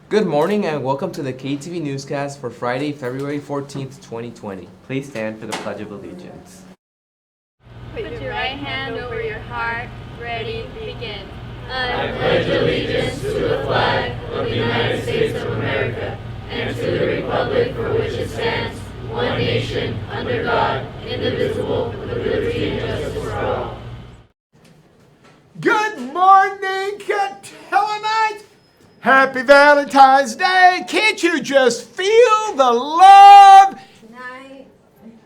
Good morning and welcome to the KTV newscast for Friday, February 14th, 2020. Please stand for the Pledge of Allegiance. Put your right hand over your heart. Ready, begin. I pledge allegiance to the flag of the United States of America and to the republic for which it stands, one nation, under God, indivisible, with liberty and justice for all. Good morning, Catellanites! Happy Valentine's Day! Can't you just feel the love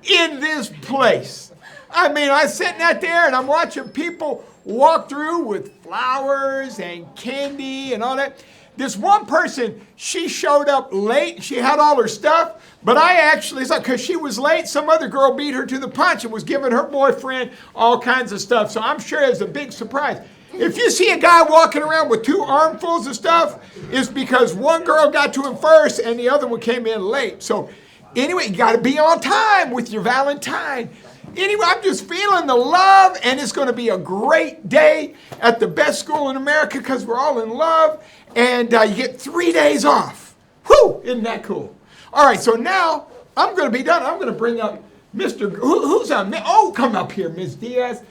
in this place? I mean, I'm sitting out there and I'm watching people walk through with flowers and candy and all that. This one person, she showed up late. She had all her stuff, but I actually, because she was late, some other girl beat her to the punch and was giving her boyfriend all kinds of stuff. So I'm sure it was a big surprise. If you see a guy walking around with two armfuls of stuff, it's because one girl got to him first and the other one came in late. So anyway, you got to be on time with your Valentine. Anyway, I'm just feeling the love, and it's going to be a great day at the best school in America because we're all in love, and you get 3 days off. Whew, isn't that cool? All right, so now I'm going to be done. I'm going to bring up Mr. Who's on? Oh, come up here, Ms. Diaz.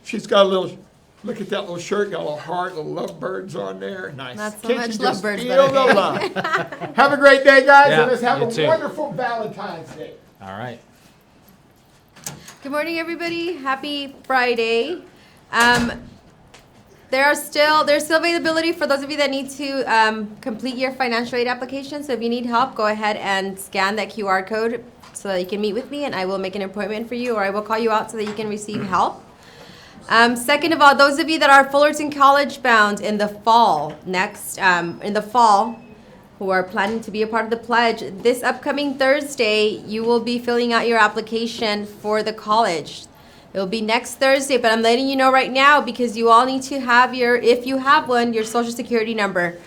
She's got a little... Look at that little shirt, got a little heart, little lovebirds on there. Nice. Not so Can't much you just lovebirds, feel but the love? Have a great day, guys, Yeah, and let's have you a too. wonderful Valentine's Day. All right. Good morning, everybody. Happy Friday. There's still availability for those of you that need to complete your financial aid application. So if you need help, go ahead and scan that QR code so that you can meet with me, and I will make an appointment for you, or I will call you out so that you can receive help. Second of all, those of you that are Fullerton College bound in the fall, who are planning to be a part of the pledge, this upcoming Thursday, you will be filling out your application for the college. It will be next Thursday, but I'm letting you know right now because you all need to have if you have one, your social security number.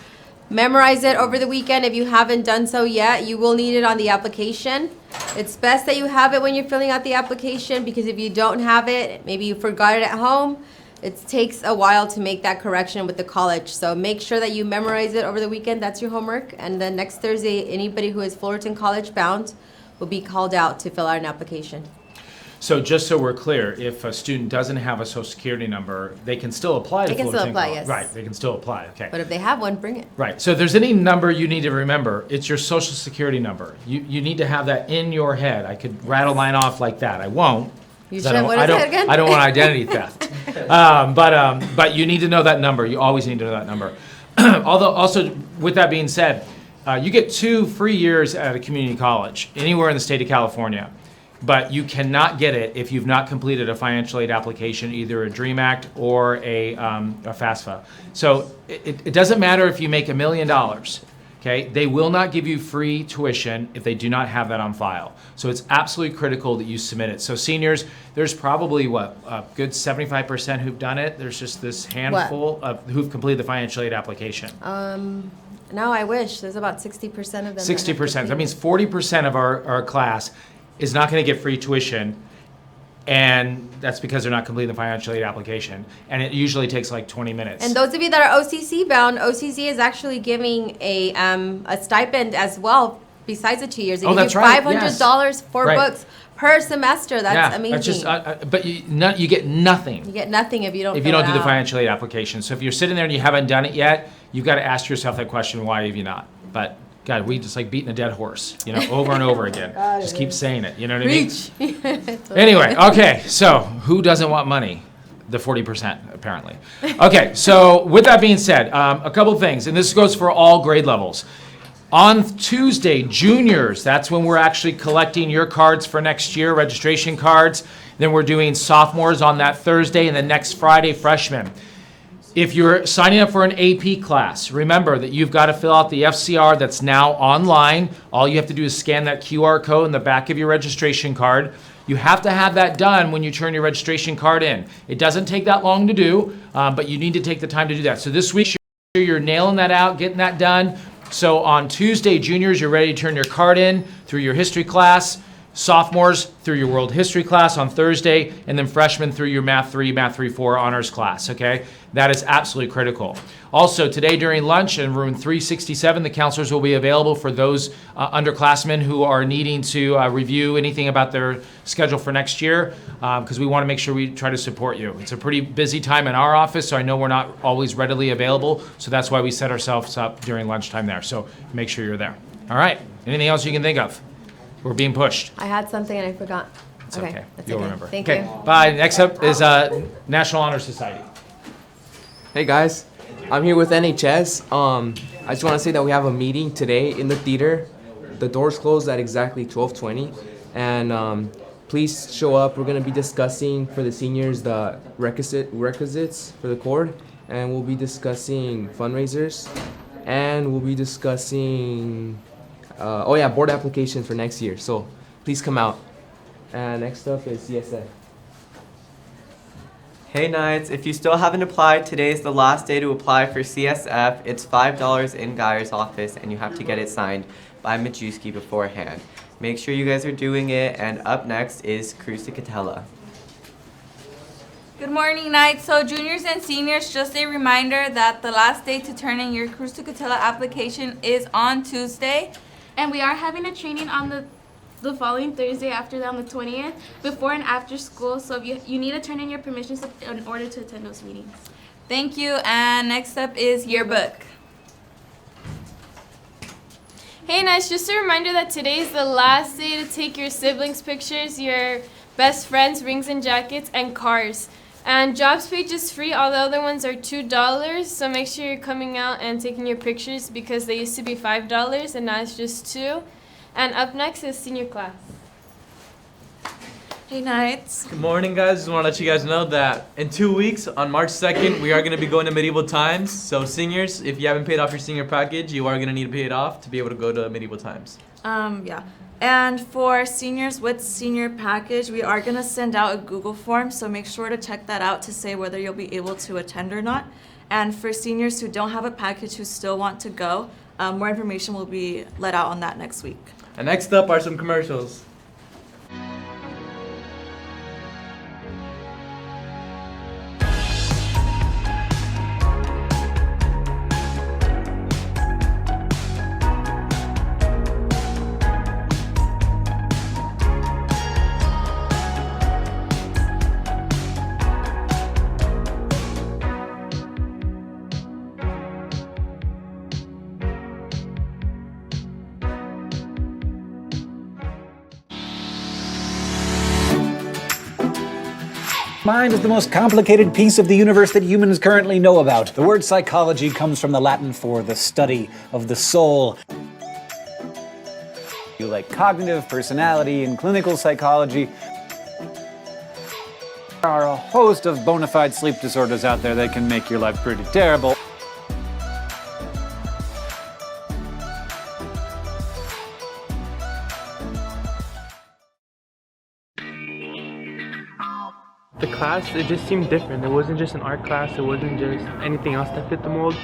Memorize it over the weekend. If you haven't done so yet, you will need it on the application. It's best that you have it when you're filling out the application because if you don't have it, maybe you forgot it at home, it takes a while to make that correction with the college. So make sure that you memorize it over the weekend. That's your homework. And then next Thursday, anybody who is Fullerton College bound will be called out to fill out an application. So just so we're clear, if a student doesn't have a social security number, they can still apply to They can still Fullerton apply, College. yes. Right, they can still apply, okay. But if they have one, bring it. Right, so if there's any number you need to remember, it's your social security number. You need to have that in your head. I could rattle mine off like that. I won't. You 'cause should. What is it again? I don't want identity theft. But you need to know that number. You always need to know that number. Although, also, with that being said, you get 2 free years at a community college, anywhere in the state of California. But you cannot get it if you've not completed a financial aid application, either a DREAM Act or a FAFSA. So it doesn't matter if you make $1 million, okay? They will not give you free tuition if they do not have that on file. So it's absolutely critical that you submit it. So seniors, there's probably a good 75% who've done it. There's just this handful of who've completed the financial aid application. No, I wish. There's about 60% of them. 60%. That means 40% of our class is not going to get free tuition, and that's because they're not completing the financial aid application, and it usually takes like 20 minutes. And those of you that are OCC bound, OCC is actually giving a stipend as well besides the 2 years. They Oh, give that's you right, $500 for Right. books per semester. That's yeah, amazing. that's just, but you get nothing You get nothing if you don't if fill you don't it do the out. financial aid application. So if you're sitting there and you haven't done it yet, you've got to ask yourself that question, why have you not? But God, we just like beating a dead horse, over and over again. Just keep saying it, you know what I mean? Reach. Anyway, okay, so who doesn't want money? The 40%, apparently. Okay, so with that being said, a couple of things, and this goes for all grade levels. On Tuesday, juniors, that's when we're actually collecting your cards for next year, registration cards. Then we're doing sophomores on that Thursday, and then next Friday, freshmen. If you're signing up for an AP class, remember that you've got to fill out the FCR that's now online. All you have to do is scan that QR code in the back of your registration card. You have to have that done when you turn your registration card in. It doesn't take that long to do, but you need to take the time to do that. So this week, you're nailing that out, getting that done. So on Tuesday, juniors, you're ready to turn your card in through your history class. sophomores through your world history class on Thursday, and then freshmen through your Math 3, Math 3-4 honors class, okay? That is absolutely critical. Also, today during lunch in room 367, the counselors will be available for those underclassmen who are needing to review anything about their schedule for next year, because we want to make sure we try to support you. It's a pretty busy time in our office, so I know we're not always readily available, so that's why we set ourselves up during lunchtime there. So make sure you're there. All right, anything else you can think of? We're being pushed. I had something and I forgot. It's okay. That's You'll okay. remember. Thank okay. you. Bye. Next up is National Honor Society. Hey guys, I'm here with NHS. I just want to say that we have a meeting today in the theater. The doors close at exactly 12:20, and please show up. We're gonna be discussing for the seniors the requisites for the cord, and we'll be discussing fundraisers, and we'll be discussing board applications for next year. So please come out. And next up is CSF. Hey Knights, if you still haven't applied, today is the last day to apply for CSF. It's $5 in Geyer's office, and you have to get it signed by Majewski beforehand. Make sure you guys are doing it, and up next is Cruz de Catella. Good morning, Knights. So juniors and seniors, just a reminder that the last day to turn in your Cruz de Catella application is on Tuesday. And we are having a training on the following Thursday after that on the 20th, before and after school. So if you need to turn in your permission slip in order to attend those meetings. Thank you. And next up is yearbook. Hey, Nice, just a reminder that today is the last day to take your siblings' pictures, your best friends' rings and jackets, and cars. And Jobs page is free, all the other ones are $2. So make sure you're coming out and taking your pictures because they used to be $5 and now it's just $2. And up next is senior class. Hey, Knights. Good morning, guys. Just want to let you guys know that in 2 weeks, on March 2nd, we are going to be going to Medieval Times. So seniors, if you haven't paid off your senior package, you are going to need to pay it off to be able to go to Medieval Times. Yeah. And for seniors with senior package, we are going to send out a Google form, so make sure to check that out to say whether you'll be able to attend or not. And for seniors who don't have a package who still want to go, more information will be let out on that next week. And next up are some commercials. Mind is the most complicated piece of the universe that humans currently know about. The word psychology comes from the Latin for the study of the soul. You like cognitive, personality, and clinical psychology. There are a host of bona fide sleep disorders out there that can make your life pretty terrible. The class, it just seemed different. It wasn't just an art class, it wasn't just anything else that fit the mold.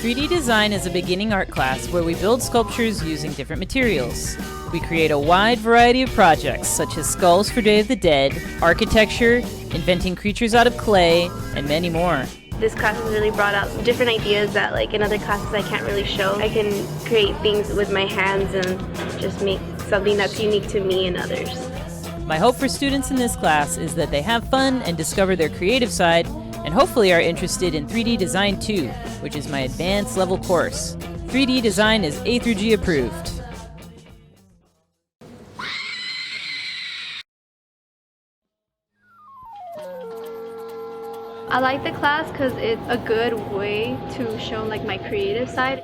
3D design is a beginning art class where we build sculptures using different materials. We create a wide variety of projects such as skulls for Day of the Dead, architecture, inventing creatures out of clay, and many more. This class has really brought out different ideas that like in other classes I can't really show. I can create things with my hands and just make something that's unique to me and others. My hope for students in this class is that they have fun and discover their creative side, and hopefully are interested in 3D Design 2, which is my advanced level course. 3D Design is A through G approved. I like the class because it's a good way to show like my creative side.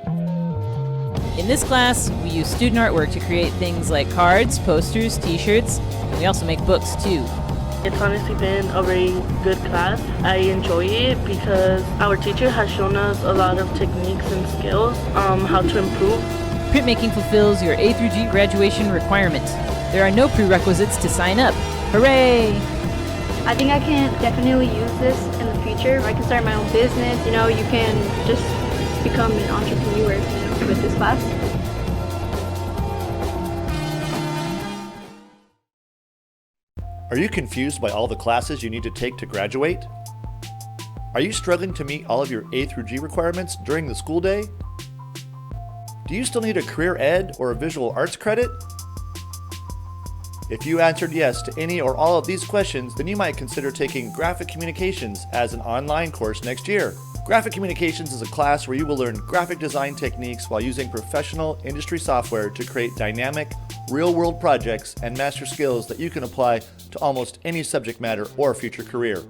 In this class, we use student artwork to create things like cards, posters, t-shirts, and we also make books too. It's honestly been a very good class. I enjoy it because our teacher has shown us a lot of techniques and skills, how to improve. Printmaking fulfills your A through G graduation requirement. There are no prerequisites to sign up. Hooray! I think I can definitely use this in the future. I can start my own business. You know, you can just become an entrepreneur with this class. Are you confused by all the classes you need to take to graduate? Are you struggling to meet all of your A through G requirements during the school day? Do you still need a career ed or a visual arts credit? If you answered yes to any or all of these questions, then you might consider taking Graphic Communications as an online course next year. Graphic Communications is a class where you will learn graphic design techniques while using professional industry software to create dynamic, real-world projects and master skills that you can apply to almost any subject matter or future career.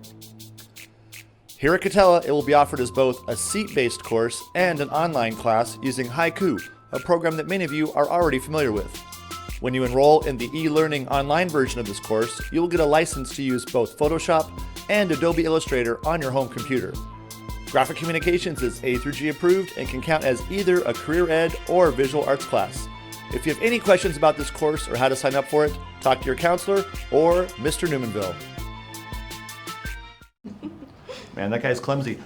Here at Catella, it will be offered as both a seat-based course and an online class using Haiku, a program that many of you are already familiar with. When you enroll in the e-learning online version of this course, you will get a license to use both Photoshop and Adobe Illustrator on your home computer. Graphic Communications is A through G approved and can count as either a career ed or visual arts class. If you have any questions about this course or how to sign up for it, talk to your counselor or Mr. Newmanville. Man, that guy's clumsy.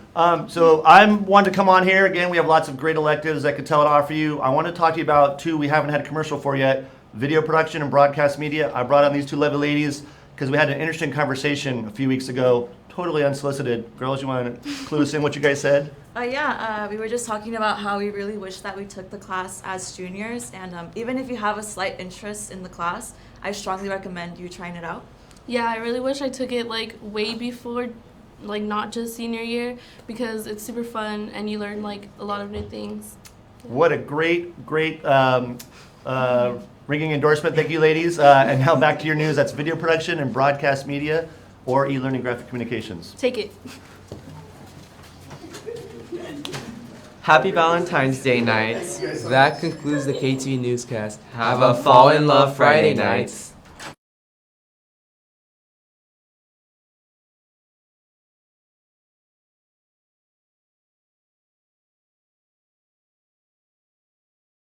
So I'm wanting to come on here. Again, we have lots of great electives that Catella to offer you. I want to talk to you about two we haven't had a commercial for yet, video production and broadcast media. I brought on these two lovely ladies because we had an interesting conversation a few weeks ago, totally unsolicited. Girls, you want to clue us in what you guys said? We were just talking about how we really wish that we took the class as juniors, and even if you have a slight interest in the class, I strongly recommend you trying it out. Yeah, I really wish I took it like way before, like not just senior year, because it's super fun and you learn like a lot of new things. What a great ringing endorsement. Thank you, ladies. And now back to your news. That's video production and broadcast media or e-learning graphic communications. Take it. Happy Valentine's Day nights. That concludes the KTV newscast. Have a fall in love Friday nights.